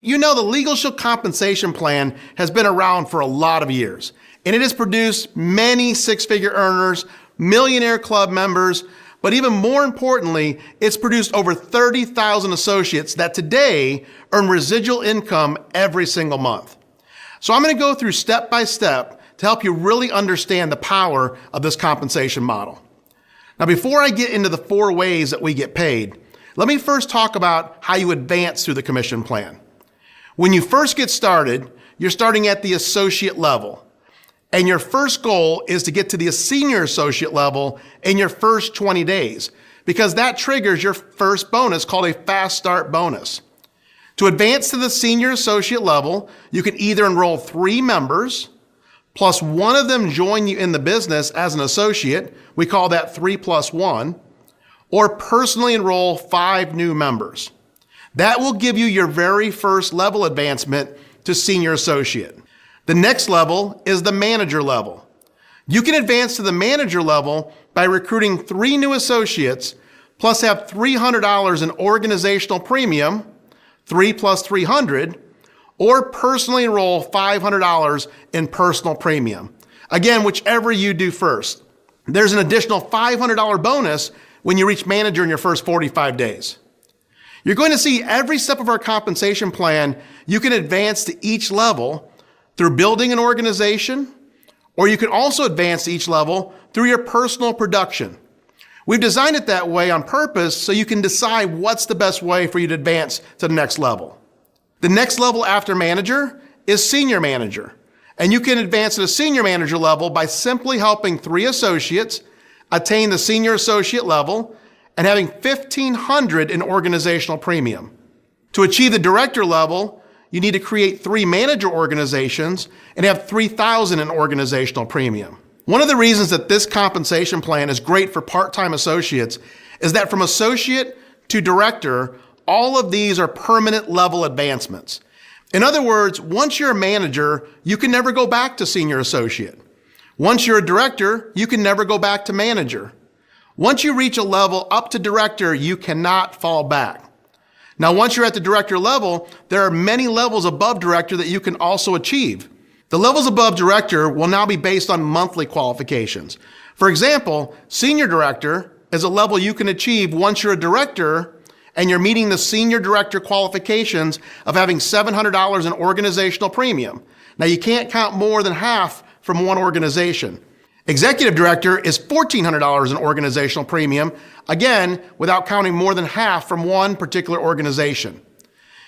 You know, the Legal Shield compensation plan has been around for a lot of years, and it has produced many six-figure earners, millionaire club members, but even more importantly, it's produced over 30,000 associates that today earn residual income every single month. So I'm going to go through step by step to help you really understand the power of this compensation model. Now, before I get into the 4 ways that we get paid, let me first talk about how you advance through the commission plan. When you first get started, you're starting at the associate level, and your first goal is to get to the senior associate level in your first 20 days, because that triggers your first bonus called a fast start bonus. To advance to the senior associate level, you can either enroll 3 members, plus one of them join you in the business as an associate, we call that 3 + 1, or personally enroll 5 new members. That will give you your very first level advancement to senior associate. The next level is the manager level. You can advance to the manager level by recruiting 3 new associates, plus have $300 in organizational premium, 3 + 300, or personally enroll $500 in personal premium. Again, whichever you do first. There's an additional $500 bonus when you reach manager in your first 45 days. You're going to see every step of our compensation plan, you can advance to each level through building an organization, or you can also advance to each level through your personal production. We've designed it that way on purpose so you can decide what's the best way for you to advance to the next level. The next level after manager is senior manager, and you can advance to the senior manager level by simply helping 3 associates attain the senior associate level and having $1,500 in organizational premium. To achieve the director level, you need to create 3 manager organizations and have $3,000 in organizational premium. One of the reasons that this compensation plan is great for part-time associates is that from associate to director, all of these are permanent level advancements. In other words, once you're a manager, you can never go back to senior associate. Once you're a director, you can never go back to manager. Once you reach a level up to director, you cannot fall back. Now, once you're at the director level, there are many levels above director that you can also achieve. The levels above director will now be based on monthly qualifications. For example, senior director is a level you can achieve once you're a director and you're meeting the senior director qualifications of having $700 in organizational premium. Now, you can't count more than half from one organization. Executive director is $1,400 in organizational premium, again, without counting more than half from one particular organization.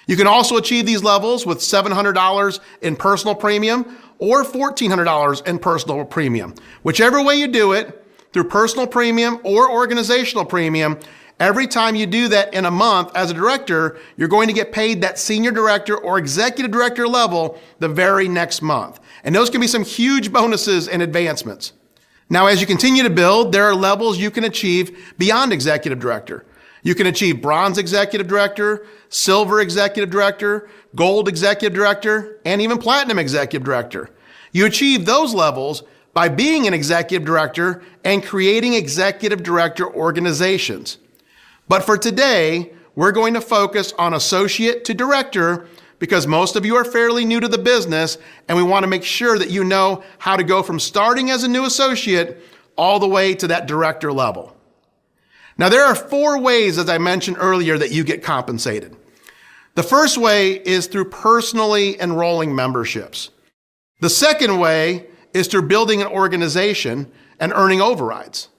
You can also achieve these levels with $700 in personal premium or $1,400 in personal premium. Whichever way you do it, through personal premium or organizational premium, every time you do that in a month as a director, you're going to get paid that senior director or executive director level the very next month. And those can be some huge bonuses and advancements. Now, as you continue to build, there are levels you can achieve beyond executive director. You can achieve bronze executive director, silver executive director, gold executive director, and even platinum executive director. You achieve those levels by being an executive director and creating executive director organizations. But for today, we're going to focus on associate to director because most of you are fairly new to the business, and we want to make sure that you know how to go from starting as a new associate all the way to that director level. Now, there are 4 ways, as I mentioned earlier, that you get compensated. The first way is through personally enrolling memberships. The second way is through building an organization and earning overrides.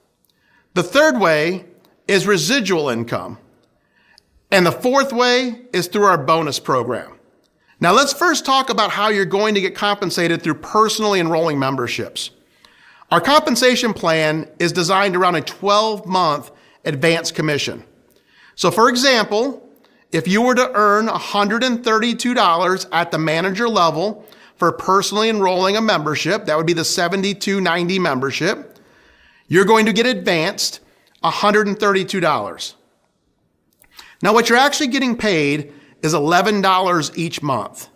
The third way is residual income. And the fourth way is through our bonus program. Now, let's first talk about how you're going to get compensated through personally enrolling memberships. Our compensation plan is designed around a 12-month advance commission. So, for example, if you were to earn $132 at the manager level for personally enrolling a membership, that would be the $72.90 membership, you're going to get advanced $132. Now, what you're actually getting paid is $11 each month.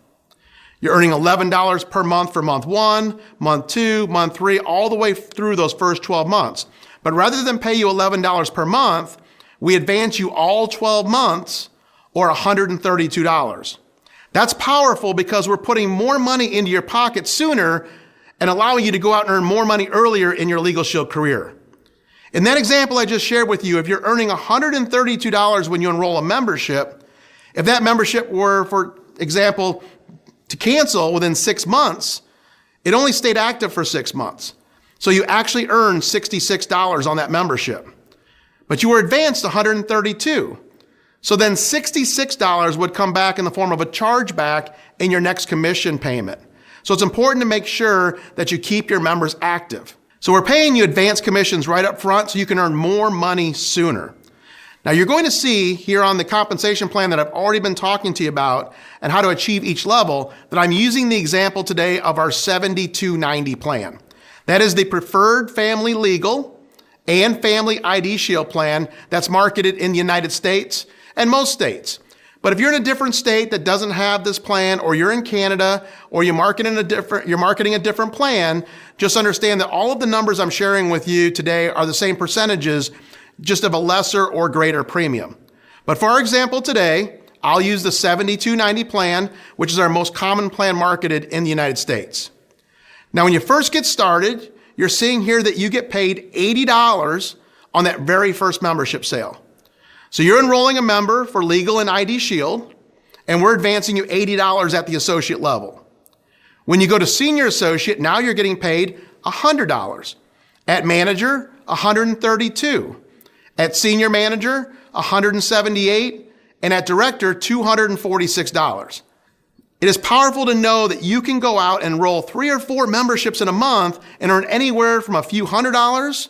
You're earning $11 per month for month 1, month 2, month 3, all the way through those first 12 months. But rather than pay you $11 per month, we advance you all 12 months or $132. That's powerful because we're putting more money into your pocket sooner and allowing you to go out and earn more money earlier in your Legal Shield career. In that example I just shared with you, if you're earning $132 when you enroll a membership, if that membership were, for example, to cancel within 6 months, it only stayed active for 6 months. So you actually earned $66 on that membership. But you were advanced $132. So then $66 would come back in the form of a chargeback in your next commission payment. So it's important to make sure that you keep your members active. So we're paying you advanced commissions right up front so you can earn more money sooner. Now you're going to see here on the compensation plan that I've already been talking to you about and how to achieve each level that I'm using the example today of our 7290 plan. That is the preferred family legal and family ID Shield plan that's marketed in the United States and most states. But if you're in a different state that doesn't have this plan, or you're in Canada, or you're marketing a different plan, just understand that all of the numbers I'm sharing with you today are the same percentages, just of a lesser or greater premium. But for our example today, I'll use the 7290 plan, which is our most common plan marketed in the United States. Now, when you first get started, you're seeing here that you get paid $80 on that very first membership sale. So you're enrolling a member for Legal and ID Shield, and we're advancing you $80 at the associate level. When you go to senior associate, now you're getting paid $100. At manager, $132. At senior manager, $178. And at director, $246. It is powerful to know that you can go out and enroll 3 or 4 memberships in a month and earn anywhere from a few $100s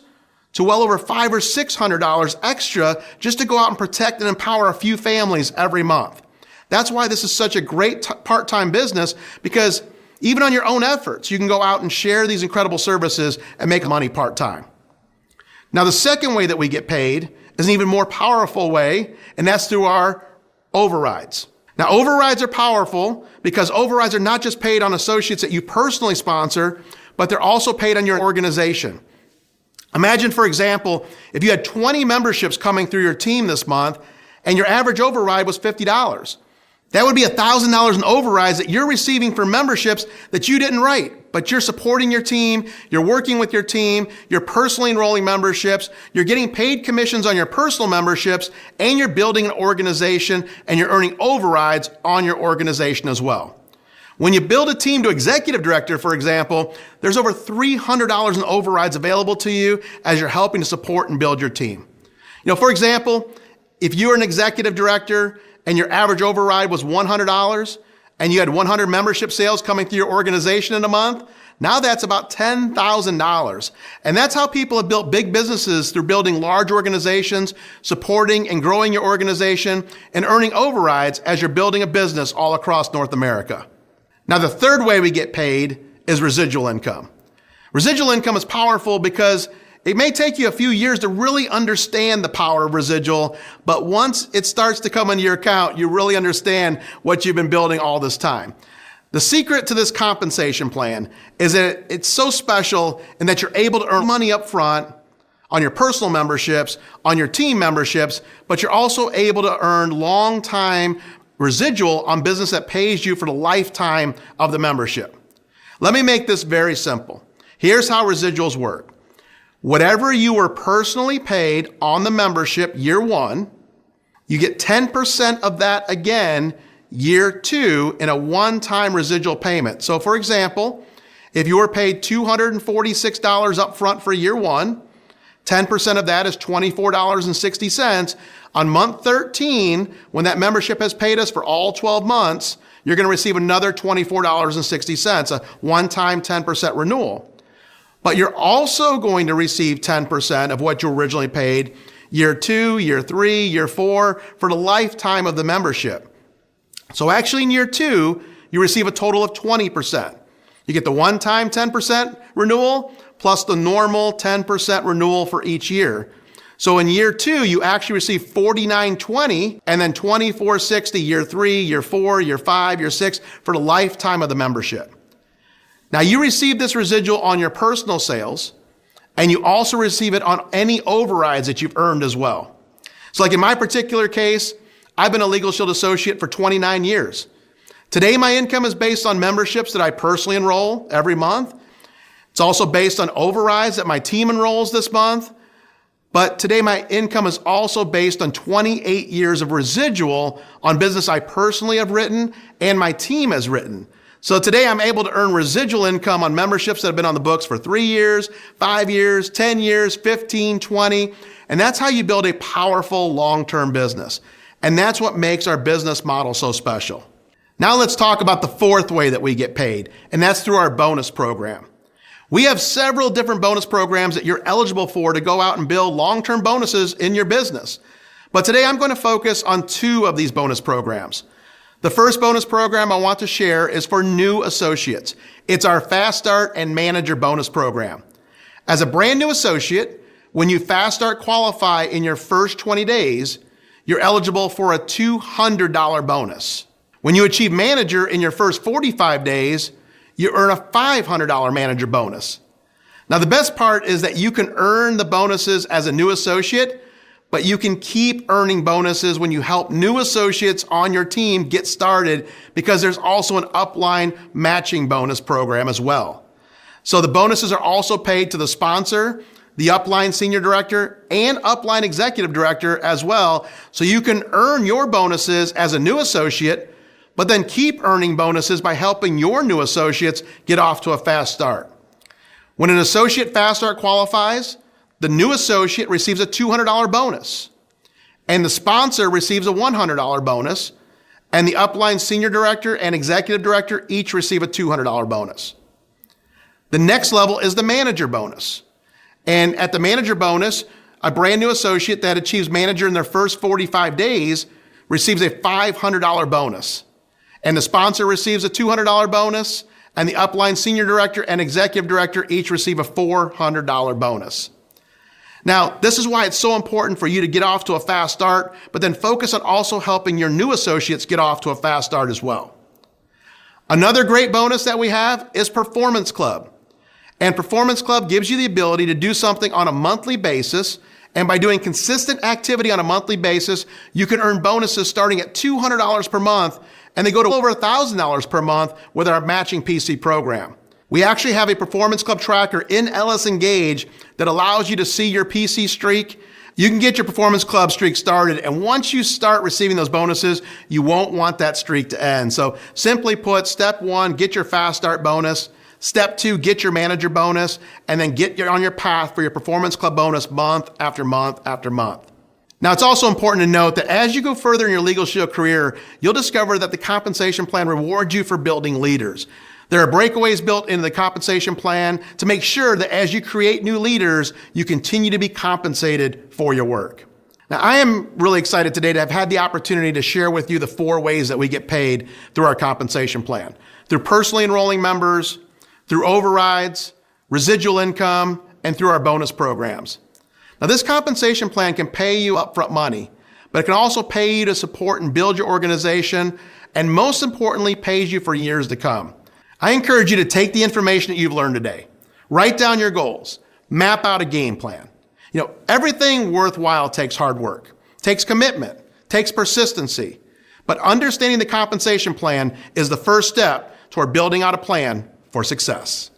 to well over $500 or $600 extra just to go out and protect and empower a few families every month. That's why this is such a great part-time business, because even on your own efforts, you can go out and share these incredible services and make money part-time. Now, the second way that we get paid is an even more powerful way, and that's through our overrides. Now, overrides are powerful because overrides are not just paid on associates that you personally sponsor, but they're also paid on your organization. Imagine, for example, if you had 20 memberships coming through your team this month and your average override was $50. That would be $1,000 in overrides that you're receiving for memberships that you didn't write, but you're supporting your team, you're working with your team, you're personally enrolling memberships, you're getting paid commissions on your personal memberships, and you're building an organization and you're earning overrides on your organization as well. When you build a team to executive director, for example, there's over $300 in overrides available to you as you're helping to support and build your team. For example, if you're an executive director and your average override was $100 and you had 100 membership sales coming through your organization in a month, now that's about $10,000. And that's how people have built big businesses, through building large organizations, supporting and growing your organization, and earning overrides as you're building a business all across North America. Now, the third way we get paid is residual income. Residual income is powerful because it may take you a few years to really understand the power of residual, but once it starts to come into your account, you really understand what you've been building all this time. The secret to this compensation plan is that it's so special in that you're able to earn money up front on your personal memberships, on your team memberships, but you're also able to earn long-time residual on business that pays you for the lifetime of the membership. Let me make this very simple. Here's how residuals work. Whatever you were personally paid on the membership year 1, you get 10% of that again year 2 in a one-time residual payment. So for example, if you were paid $246 up front for year 1, 10% of that is $24.60. On month 13, when that membership has paid us for all 12 months, you're going to receive another $24.60, a one-time 10% renewal. But you're also going to receive 10% of what you originally paid year 2, year 3, year 4 for the lifetime of the membership. So actually in year 2, you receive a total of 20%. You get the one-time 10% renewal plus the normal 10% renewal for each year. So in year 2, you actually receive $49.20 and then $24.60 year 3, year 4, year 5, year 6 for the lifetime of the membership. Now you receive this residual on your personal sales, and you also receive it on any overrides that you've earned as well. So like in my particular case, I've been a Legal Shield associate for 29 years. Today, my income is based on memberships that I personally enroll every month. It's also based on overrides that my team enrolls this month. But today, my income is also based on 28 years of residual on business I personally have written and my team has written. So today, I'm able to earn residual income on memberships that have been on the books for 3 years, 5 years, 10 years, 15, 20. And that's how you build a powerful long-term business. And that's what makes our business model so special. Now let's talk about the fourth way that we get paid, and that's through our bonus program. We have several different bonus programs that you're eligible for to go out and build long-term bonuses in your business. But today I'm going to focus on 2 of these bonus programs. The first bonus program I want to share is for new associates. It's our Fast Start and Manager bonus program. As a brand new associate, when you Fast Start qualify in your first 20 days, you're eligible for a $200 bonus. When you achieve manager in your first 45 days, you earn a $500 manager bonus. Now, the best part is that you can earn the bonuses as a new associate, but you can keep earning bonuses when you help new associates on your team get started, because there's also an upline matching bonus program as well. So the bonuses are also paid to the sponsor, the upline senior director, and upline executive director as well. So you can earn your bonuses as a new associate, but then keep earning bonuses by helping your new associates get off to a fast start. When an associate Fast Start qualifies, the new associate receives a $200 bonus, and the sponsor receives a $100 bonus, and the upline senior director and executive director each receive a $200 bonus. The next level is the manager bonus. And at the manager bonus, a brand new associate that achieves manager in their first 45 days receives a $500 bonus. And the sponsor receives a $200 bonus, and the upline senior director and executive director each receive a $400 bonus. Now, this is why it's so important for you to get off to a fast start, but then focus on also helping your new associates get off to a fast start as well. Another great bonus that we have is Performance Club. And Performance Club gives you the ability to do something on a monthly basis. And by doing consistent activity on a monthly basis, you can earn bonuses starting at $200 per month, and they go to over $1,000 per month with our matching PC program. We actually have a Performance Club tracker in LS Engage that allows you to see your PC streak. You can get your Performance Club streak started, and once you start receiving those bonuses, you won't want that streak to end. So simply put, step 1, get your Fast Start bonus. Step 2, get your manager bonus, and then get on your path for your Performance Club bonus month after month after month. Now, it's also important to note that as you go further in your Legal Shield career, you'll discover that the compensation plan rewards you for building leaders. There are breakaways built into the compensation plan to make sure that as you create new leaders, you continue to be compensated for your work. Now, I am really excited today to have had the opportunity to share with you the 4 ways that we get paid through our compensation plan. Through personally enrolling members, through overrides, residual income, and through our bonus programs. Now, this compensation plan can pay you upfront money, but it can also pay you to support and build your organization, and most importantly, pays you for years to come. I encourage you to take the information that you've learned today, write down your goals, map out a game plan. Everything worthwhile takes hard work, takes commitment, takes persistency, but understanding the compensation plan is the first step toward building out a plan for success.